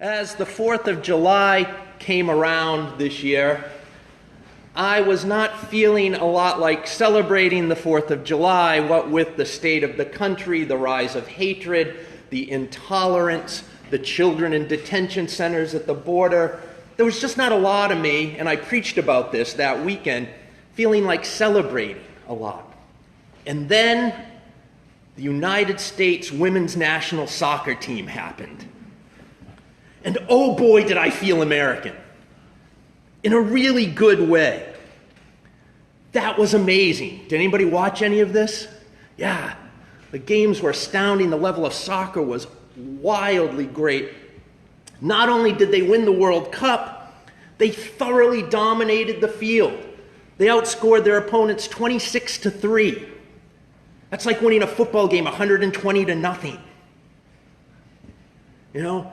As the 4th of July came around this year, I was not feeling a lot like celebrating the 4th of July, what with the state of the country, the rise of hatred, the intolerance, the children in detention centers at the border. There was just not a lot of me, and I preached about this that weekend, feeling like celebrating a lot. And then the United States women's national soccer team happened. And oh boy, did I feel American. In a really good way. That was amazing. Did anybody watch any of this? Yeah. The games were astounding. The level of soccer was wildly great. Not only did they win the World Cup, they thoroughly dominated the field. They outscored their opponents 26-3. That's like winning a football game 120-0. You know?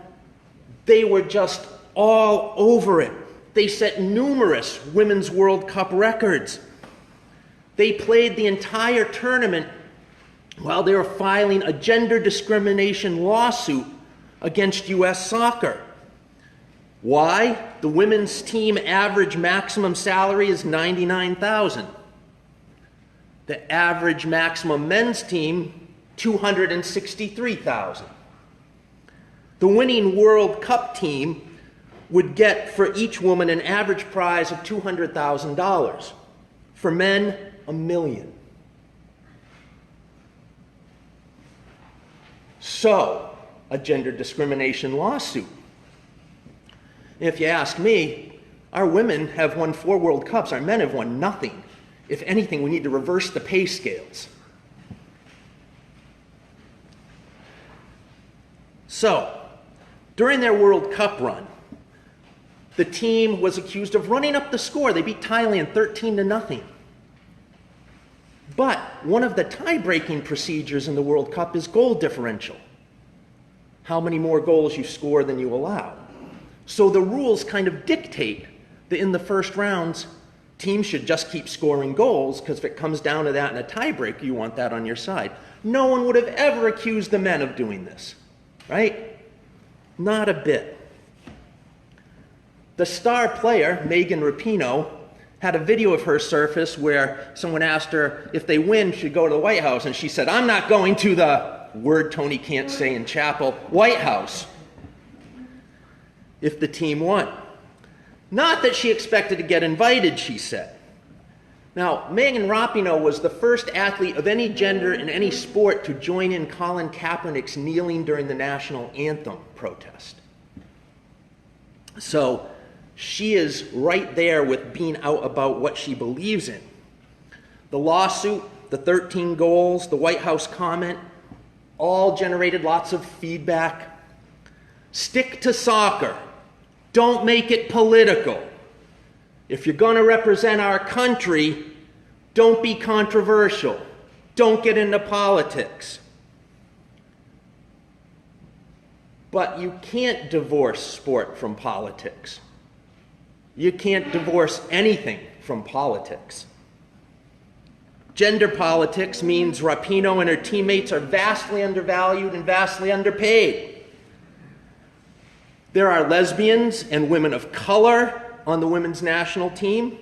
They were just all over it. They set numerous Women's World Cup records. They played the entire tournament while they were filing a gender discrimination lawsuit against U.S. soccer. Why? The women's team average maximum salary is $99,000. The average maximum men's team, $263,000. The winning World Cup team would get for each woman an average prize of $200,000. For men, $1 million. So, a gender discrimination lawsuit. If you ask me, our women have won 4 World Cups, our men have won nothing. If anything, we need to reverse the pay scales. So, during their World Cup run, the team was accused of running up the score. They beat Thailand 13-0. But one of the tie-breaking procedures in the World Cup is goal differential. How many more goals you score than you allow. So the rules kind of dictate that in the first rounds, teams should just keep scoring goals, because if it comes down to that in a tiebreaker, you want that on your side. No one would have ever accused the men of doing this, right? Not a bit. The star player, Megan Rapinoe, had a video of her surface where someone asked her if they win, she'd go to the White House, and she said, "I'm not going to the," word Tony can't say in chapel, "White House," if the team won. Not that she expected to get invited, she said. Now, Megan Rapinoe was the first athlete of any gender in any sport to join in Colin Kaepernick's kneeling during the national anthem protest. So she is right there with being out about what she believes in. The lawsuit, the 13 goals, the White House comment, all generated lots of feedback. Stick to soccer. Don't make it political. If you're going to represent our country, don't be controversial. Don't get into politics. But you can't divorce sport from politics. You can't divorce anything from politics. Gender politics means Rapinoe and her teammates are vastly undervalued and vastly underpaid. There are lesbians and women of color on the women's national team.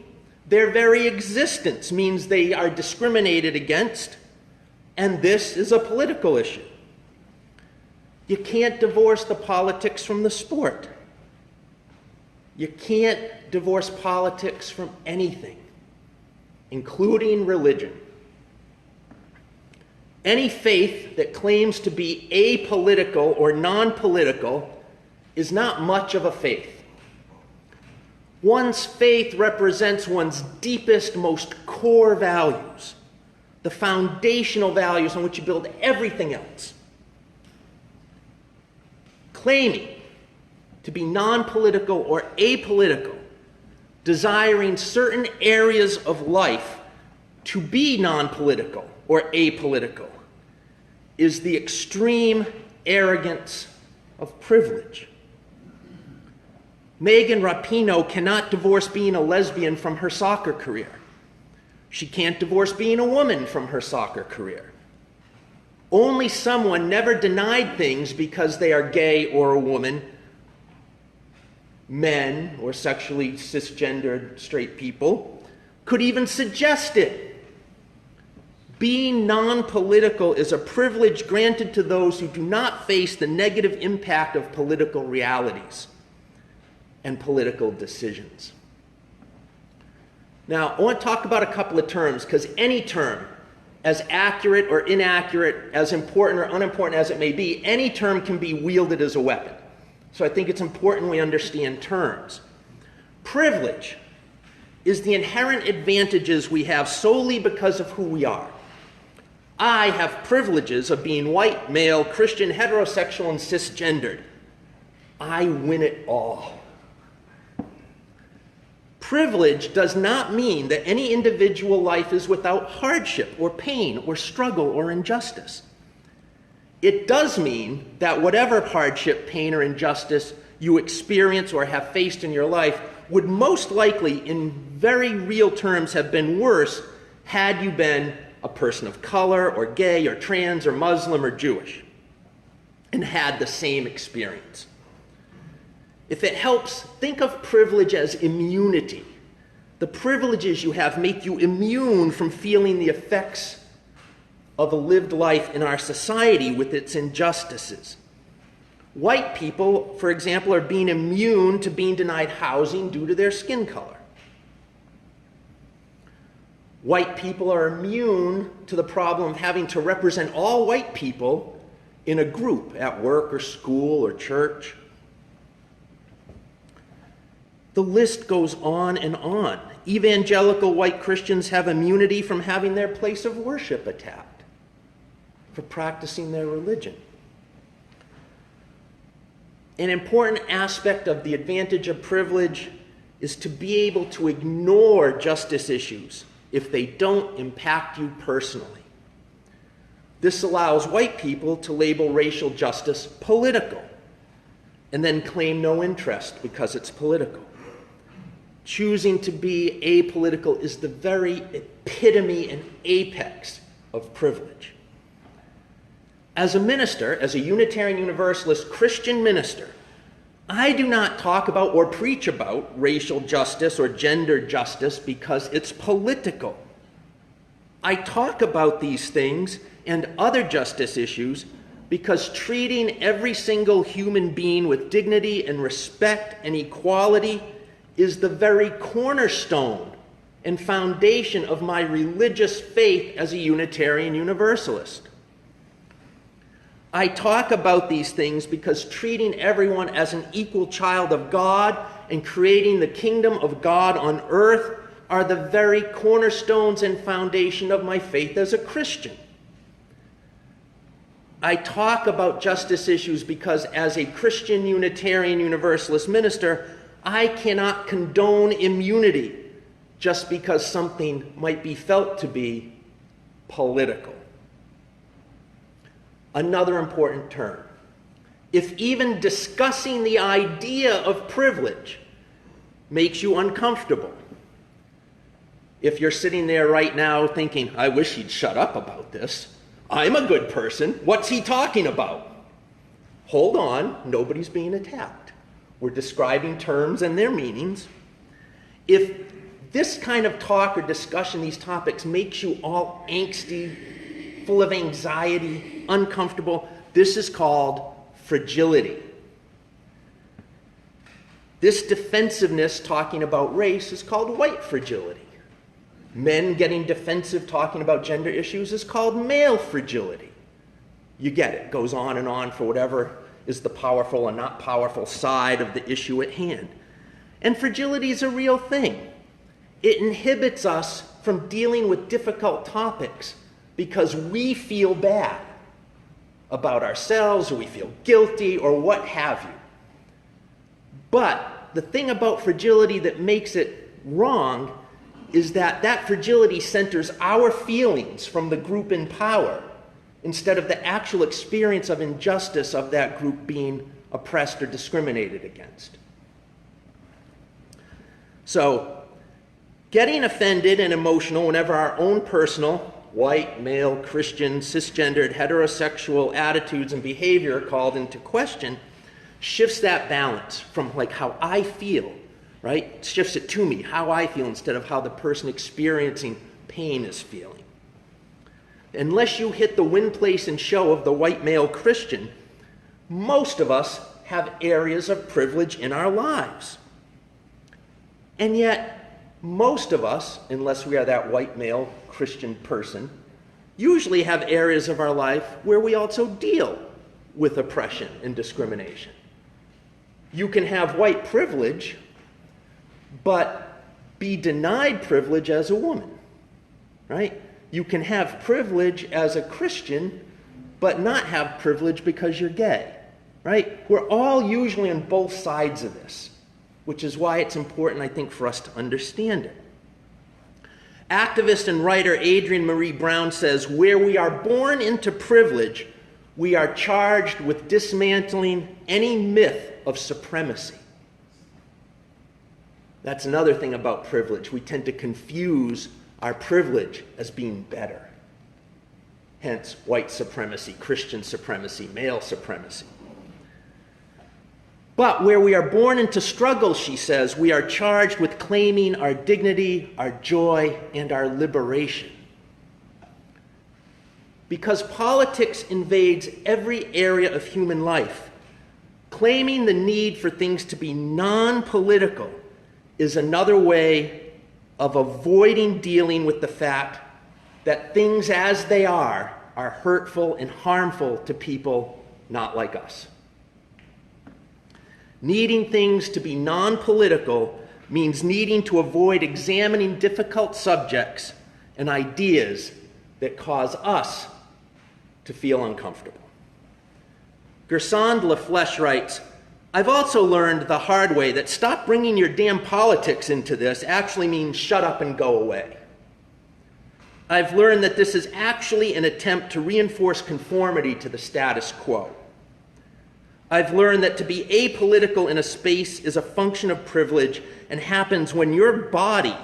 Their very existence means they are discriminated against, and this is a political issue. You can't divorce the politics from the sport. You can't divorce politics from anything, including religion. Any faith that claims to be apolitical or non-political is not much of a faith. One's faith represents one's deepest, most core values, the foundational values on which you build everything else. Claiming to be non-political or apolitical, desiring certain areas of life to be non-political or apolitical, is the extreme arrogance of privilege. Megan Rapinoe cannot divorce being a lesbian from her soccer career. She can't divorce being a woman from her soccer career. Only someone never denied things because they are gay or a woman men or sexually cisgendered straight people could even suggest it. Being non-political is a privilege granted to those who do not face the negative impact of political realities and political decisions. Now, I want to talk about a couple of terms, because any term, as accurate or inaccurate, as important or unimportant as it may be, any term can be wielded as a weapon. So I think it's important we understand terms. Privilege is the inherent advantages we have solely because of who we are. I have privileges of being white, male, Christian, heterosexual, and cisgendered. I win it all. Privilege does not mean that any individual life is without hardship or pain or struggle or injustice. It does mean that whatever hardship, pain, or injustice you experience or have faced in your life would most likely, in very real terms, have been worse had you been a person of color or gay or trans or Muslim or Jewish and had the same experience. If it helps, think of privilege as immunity. The privileges you have make you immune from feeling the effects of a lived life in our society with its injustices. White people, for example, are being immune to being denied housing due to their skin color. White people are immune to the problem of having to represent all white people in a group at work or school or church. The list goes on and on. Evangelical white Christians have immunity from having their place of worship attacked for practicing their religion. An important aspect of the advantage of privilege is to be able to ignore justice issues if they don't impact you personally. This allows white people to label racial justice political and then claim no interest because it's political. Choosing to be apolitical is the very epitome and apex of privilege. As a minister, as a Unitarian Universalist Christian minister, I do not talk about or preach about racial justice or gender justice because it's political. I talk about these things and other justice issues because treating every single human being with dignity and respect and equality is the very cornerstone and foundation of my religious faith as a Unitarian Universalist. I talk about these things because treating everyone as an equal child of God and creating the kingdom of God on earth are the very cornerstones and foundation of my faith as a Christian. I talk about justice issues because as a Christian Unitarian Universalist minister, I cannot condone immunity just because something might be felt to be political. Another important term. If even discussing the idea of privilege makes you uncomfortable, if you're sitting there right now thinking, I wish he'd shut up about this, I'm a good person, what's he talking about? Hold on, nobody's being attacked. We're describing terms and their meanings. If this kind of talk or discussion, these topics, makes you all angsty, full of anxiety, uncomfortable, this is called fragility. This defensiveness talking about race is called white fragility. Men getting defensive talking about gender issues is called male fragility. You get it, goes on and on for whatever is the powerful and not powerful side of the issue at hand. And fragility is a real thing. It inhibits us from dealing with difficult topics because we feel bad about ourselves, or we feel guilty, or what have you. But the thing about fragility that makes it wrong is that that fragility centers our feelings from the group in power instead of the actual experience of injustice of that group being oppressed or discriminated against. So, getting offended and emotional whenever our own personal, white, male, Christian, cisgendered, heterosexual attitudes and behavior are called into question shifts that balance from like how I feel, right? Shifts it to me, how I feel, instead of how the person experiencing pain is feeling. Unless you hit the win, place, and show of the white male Christian, most of us have areas of privilege in our lives. And yet, most of us, unless we are that white male Christian person, usually have areas of our life where we also deal with oppression and discrimination. You can have white privilege, but be denied privilege as a woman, right? You can have privilege as a Christian, but not have privilege because you're gay, right? We're all usually on both sides of this, which is why it's important, I think, for us to understand it. Activist and writer Adrienne Marie Brown says, where we are born into privilege, we are charged with dismantling any myth of supremacy. That's another thing about privilege. We tend to confuse our privilege as being better. Hence, white supremacy, Christian supremacy, male supremacy. But where we are born into struggle, she says, we are charged with claiming our dignity, our joy, and our liberation. Because politics invades every area of human life, claiming the need for things to be non-political is another way of avoiding dealing with the fact that things as they are hurtful and harmful to people not like us. Needing things to be non-political means needing to avoid examining difficult subjects and ideas that cause us to feel uncomfortable. Gersand Lafleche writes, I've also learned the hard way that stop bringing your damn politics into this actually means shut up and go away. I've learned that this is actually an attempt to reinforce conformity to the status quo. I've learned that to be apolitical in a space is a function of privilege and happens when your body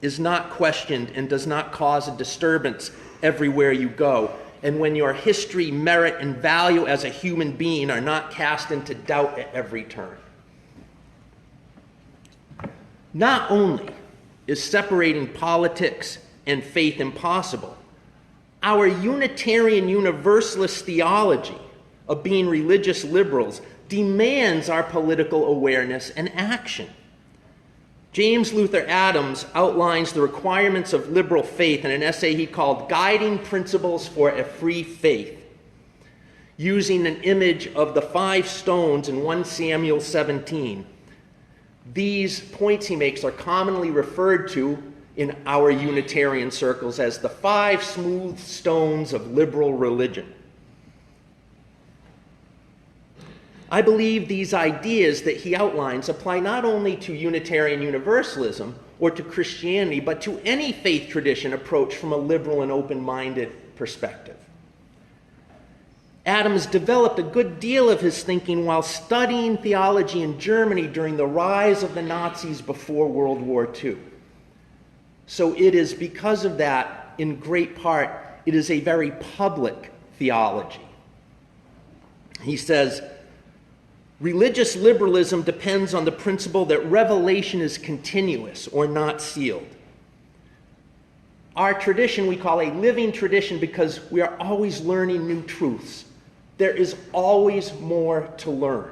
is not questioned and does not cause a disturbance everywhere you go, and when your history, merit, and value as a human being are not cast into doubt at every turn. Not only is separating politics and faith impossible, our Unitarian Universalist theology of being religious liberals demands our political awareness and action. James Luther Adams outlines the requirements of liberal faith in an essay he called Guiding Principles for a Free Faith, using an image of the 5 stones in 1 Samuel 17. These points he makes are commonly referred to in our Unitarian circles as the 5 smooth stones of liberal religion. I believe these ideas that he outlines apply not only to Unitarian Universalism or to Christianity, but to any faith tradition approached from a liberal and open-minded perspective. Adams developed a good deal of his thinking while studying theology in Germany during the rise of the Nazis before World War II. So it is because of that, in great part, it is a very public theology. He says, religious liberalism depends on the principle that revelation is continuous or not sealed. Our tradition we call a living tradition because we are always learning new truths. There is always more to learn.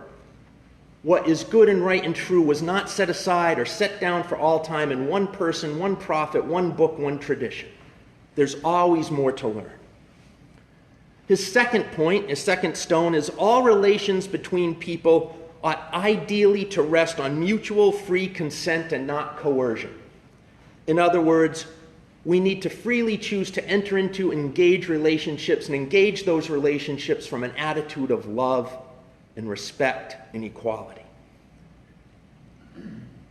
What is good and right and true was not set aside or set down for all time in one person, one prophet, one book, one tradition. There's always more to learn. His second point, his second stone, is all relations between people ought ideally to rest on mutual free consent and not coercion. In other words, we need to freely choose to enter into and engage relationships and engage those relationships from an attitude of love and respect and equality.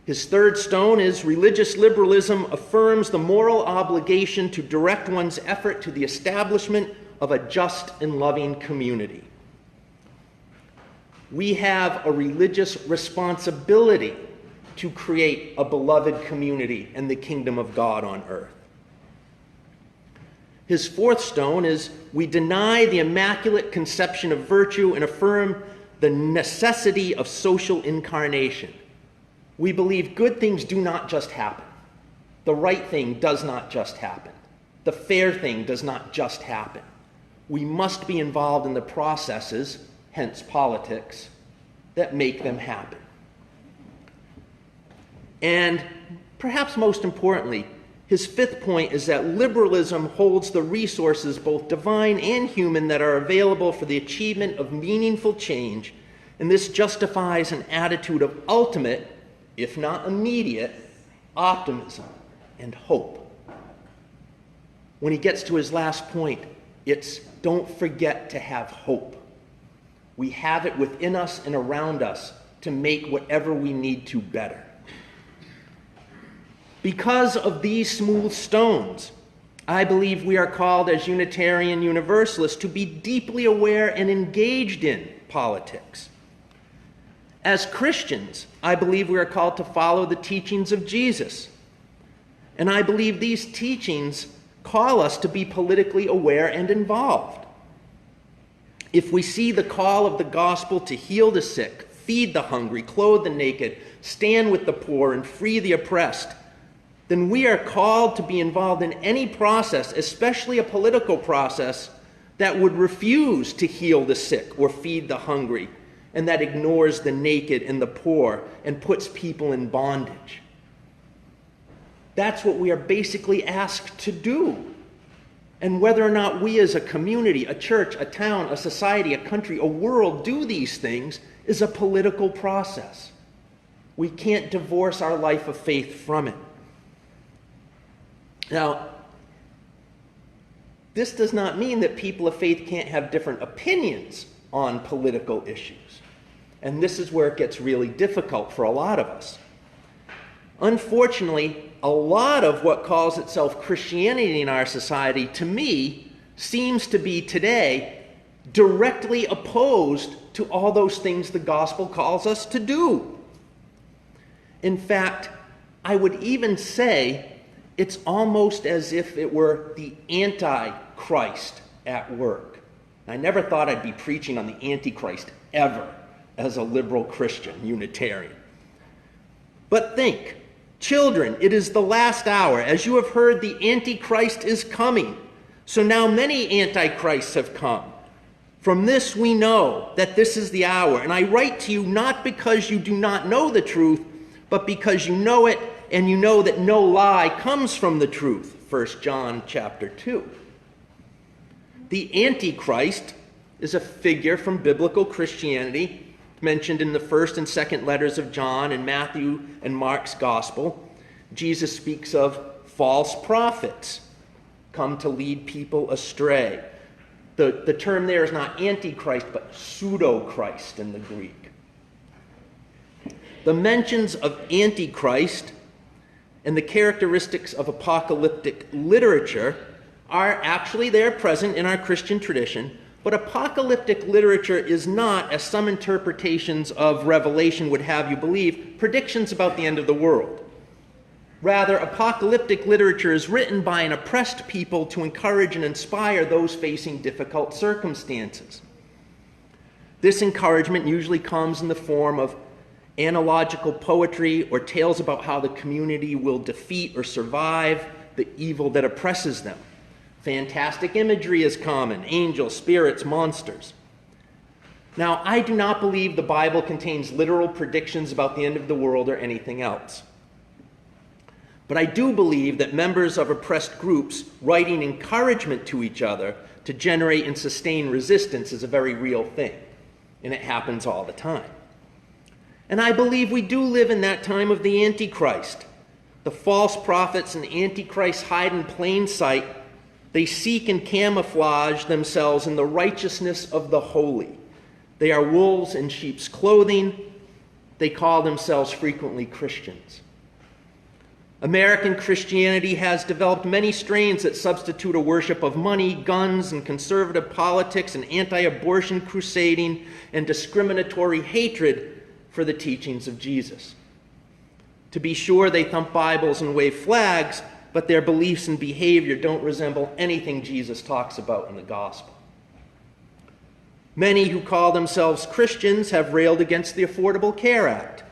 His third stone is religious liberalism affirms the moral obligation to direct one's effort to the establishment of a just and loving community. We have a religious responsibility to create a beloved community and the kingdom of God on earth. His fourth stone is we deny the immaculate conception of virtue and affirm the necessity of social incarnation. We believe good things do not just happen. The right thing does not just happen. The fair thing does not just happen. We must be involved in the processes, hence politics, that make them happen. And perhaps most importantly, his fifth point is that liberalism holds the resources, both divine and human, that are available for the achievement of meaningful change, and this justifies an attitude of ultimate, if not immediate, optimism and hope. When he gets to his last point, it's don't forget to have hope. We have it within us and around us to make whatever we need to better. Because of these smooth stones, I believe we are called as Unitarian Universalists to be deeply aware and engaged in politics. As Christians, I believe we are called to follow the teachings of Jesus. And I believe these teachings call us to be politically aware and involved. If we see the call of the gospel to heal the sick, feed the hungry, clothe the naked, stand with the poor, and free the oppressed, then we are called to be involved in any process, especially a political process, that would refuse to heal the sick or feed the hungry, and that ignores the naked and the poor and puts people in bondage. That's what we are basically asked to do. And whether or not we as a community, a church, a town, a society, a country, a world do these things is a political process. We can't divorce our life of faith from it. Now, this does not mean that people of faith can't have different opinions on political issues. And this is where it gets really difficult for a lot of us. Unfortunately, a lot of what calls itself Christianity in our society, to me, seems to be today directly opposed to all those things the gospel calls us to do. In fact, I would even say it's almost as if it were the Antichrist at work. I never thought I'd be preaching on the Antichrist ever as a liberal Christian Unitarian. But think, children, it is the last hour. As you have heard, the Antichrist is coming. So now many Antichrists have come. From this we know that this is the hour. And I write to you not because you do not know the truth, but because you know it, and you know that no lie comes from the truth. 1 John chapter 2. The Antichrist is a figure from biblical Christianity mentioned in the first and second letters of John and Matthew and Mark's gospel. Jesus speaks of false prophets come to lead people astray. The term there is not Antichrist, but pseudo-Christ in the Greek. The mentions of Antichrist and the characteristics of apocalyptic literature are actually there present in our Christian tradition, but apocalyptic literature is not, as some interpretations of Revelation would have you believe, predictions about the end of the world. Rather, apocalyptic literature is written by an oppressed people to encourage and inspire those facing difficult circumstances. This encouragement usually comes in the form of analogical poetry or tales about how the community will defeat or survive the evil that oppresses them. Fantastic imagery is common: angels, spirits, monsters. Now, I do not believe the Bible contains literal predictions about the end of the world or anything else. But I do believe that members of oppressed groups writing encouragement to each other to generate and sustain resistance is a very real thing, and it happens all the time. And I believe we do live in that time of the Antichrist. The false prophets and Antichrist hide in plain sight. They seek and camouflage themselves in the righteousness of the holy. They are wolves in sheep's clothing. They call themselves frequently Christians. American Christianity has developed many strains that substitute a worship of money, guns, and conservative politics, and anti-abortion crusading, and discriminatory hatred for the teachings of Jesus. To be sure, they thump Bibles and wave flags, but their beliefs and behavior don't resemble anything Jesus talks about in the gospel. Many who call themselves Christians have railed against the Affordable Care Act.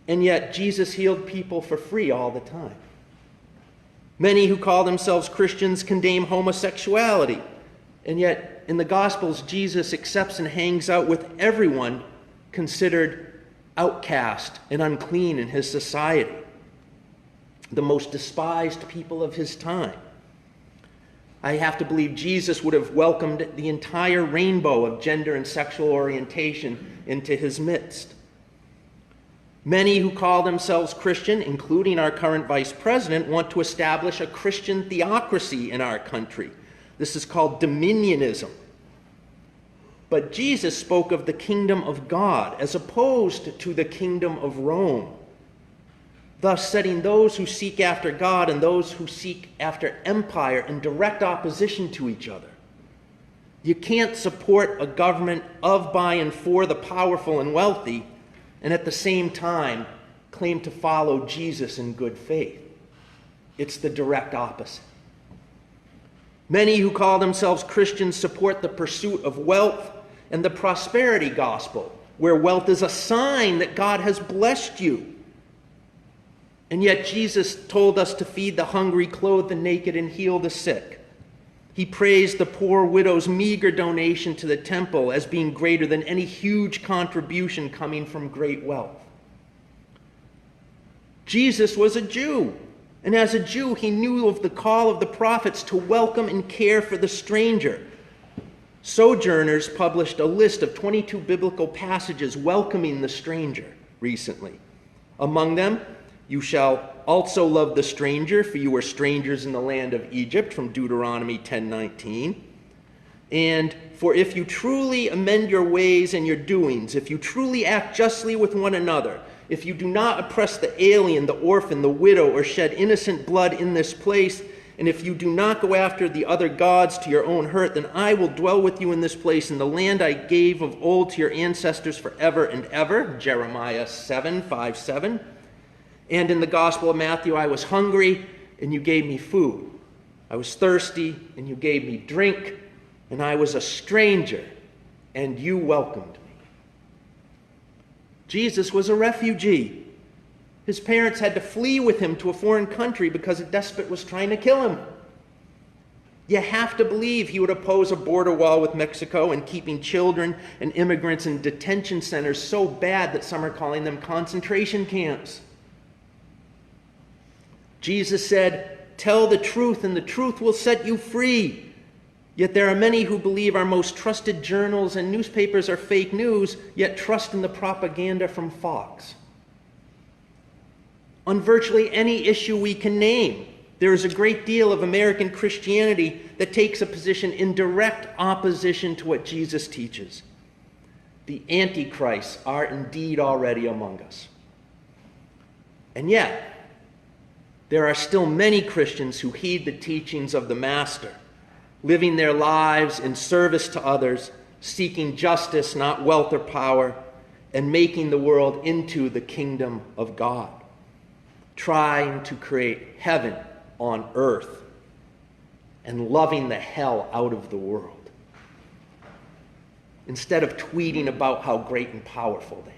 And yet Jesus healed people for free all the time. Many who call themselves Christians condemn homosexuality. And yet in the Gospels, Jesus accepts and hangs out with everyone considered outcast and unclean in his society, the most despised people of his time. I have to believe Jesus would have welcomed the entire rainbow of gender and sexual orientation into his midst. Many who call themselves Christian, including our current vice president, want to establish a Christian theocracy in our country. This is called dominionism. But Jesus spoke of the kingdom of God as opposed to the kingdom of Rome, thus setting those who seek after God and those who seek after empire in direct opposition to each other. You can't support a government of, by, and for the powerful and wealthy and at the same time claim to follow Jesus in good faith. It's the direct opposite. Many who call themselves Christians support the pursuit of wealth and the prosperity gospel, where wealth is a sign that God has blessed you. And yet Jesus told us to feed the hungry, clothe the naked, and heal the sick. He praised the poor widow's meager donation to the temple as being greater than any huge contribution coming from great wealth. Jesus was a Jew, and as a Jew, he knew of the call of the prophets to welcome and care for the stranger. Sojourners published a list of 22 biblical passages welcoming the stranger recently. Among them, you shall also love the stranger, for you are strangers in the land of Egypt, from Deuteronomy 10:19. And for if you truly amend your ways and your doings, if you truly act justly with one another, if you do not oppress the alien, the orphan, the widow, or shed innocent blood in this place, and if you do not go after the other gods to your own hurt, then I will dwell with you in this place, in the land I gave of old to your ancestors forever and ever, Jeremiah 7:5-7. And in the Gospel of Matthew, I was hungry, and you gave me food. I was thirsty, and you gave me drink, and I was a stranger, and you welcomed me. Jesus was a refugee. His parents had to flee with him to a foreign country because a despot was trying to kill him. You have to believe he would oppose a border wall with Mexico and keeping children and immigrants in detention centers so bad that some are calling them concentration camps. Jesus said, "Tell the truth, and the truth will set you free." Yet there are many who believe our most trusted journals and newspapers are fake news, yet trust in the propaganda from Fox. On virtually any issue we can name, there is a great deal of American Christianity that takes a position in direct opposition to what Jesus teaches. The antichrists are indeed already among us. And yet, there are still many Christians who heed the teachings of the Master, living their lives in service to others, seeking justice, not wealth or power, and making the world into the kingdom of God, trying to create heaven on earth and loving the hell out of the world, instead of tweeting about how great and powerful they are.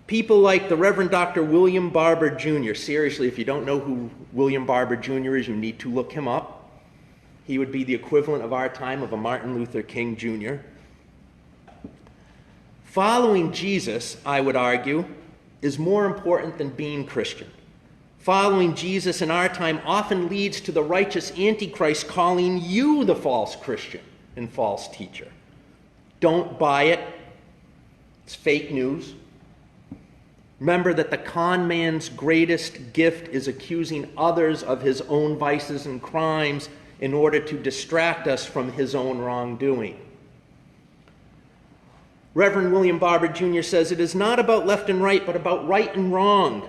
People like the Reverend Dr. William Barber Jr. Seriously, if you don't know who William Barber Jr. is, you need to look him up. He would be the equivalent of our time of a Martin Luther King Jr. Following Jesus, I would argue, is more important than being Christian. Following Jesus in our time often leads to the righteous Antichrist calling you the false Christian and false teacher. Don't buy it. It's fake news. Remember that the con man's greatest gift is accusing others of his own vices and crimes in order to distract us from his own wrongdoing. Reverend William Barber Jr. says, "It is not about left and right, but about right and wrong.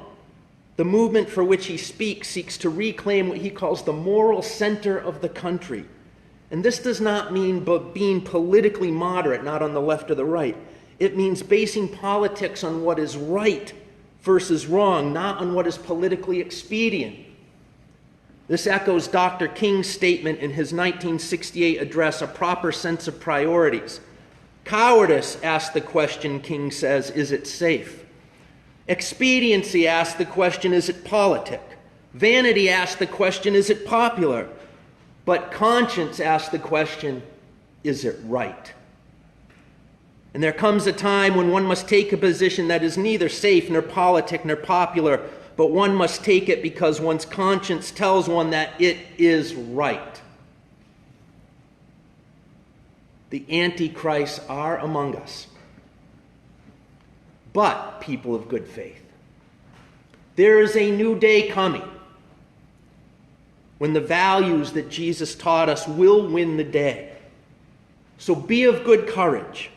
The movement for which he speaks seeks to reclaim what he calls the moral center of the country. And this does not mean being politically moderate, not on the left or the right. It means basing politics on what is right versus wrong, not on what is politically expedient. This echoes Dr. King's statement in his 1968 address, A Proper Sense of Priorities. Cowardice asks the question, King says, is it safe? Expediency asks the question, is it politic? Vanity asks the question, is it popular? But conscience asks the question, is it right? And there comes a time when one must take a position that is neither safe nor politic nor popular, but one must take it because one's conscience tells one that it is right. The antichrists are among us. But, people of good faith, there is a new day coming when the values that Jesus taught us will win the day. So be of good courage.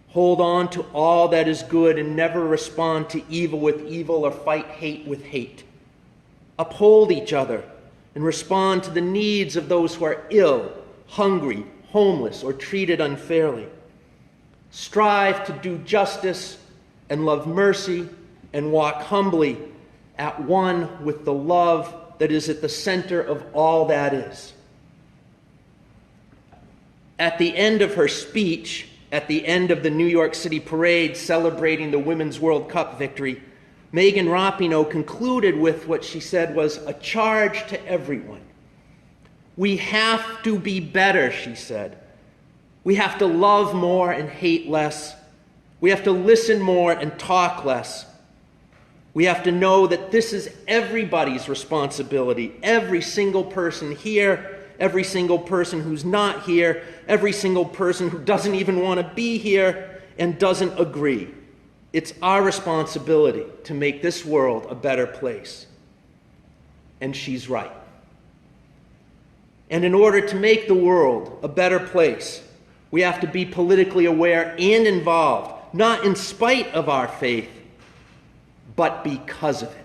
Hold on to all that is good and never respond to evil with evil or fight hate with hate. Uphold each other and respond to the needs of those who are ill, hungry, homeless, or treated unfairly. Strive to do justice and love mercy and walk humbly at one with the love that is at the center of all that is. At the end of her speech, at the end of the New York City parade celebrating the Women's World Cup victory, Megan Rapinoe concluded with what she said was a charge to everyone. We have to be better, she said. We have to love more and hate less. We have to listen more and talk less. We have to know that this is everybody's responsibility. Every single person here, every single person who's not here, every single person who doesn't even want to be here and doesn't agree. It's our responsibility to make this world a better place. And she's right. And in order to make the world a better place, we have to be politically aware and involved, not in spite of our faith, but because of it.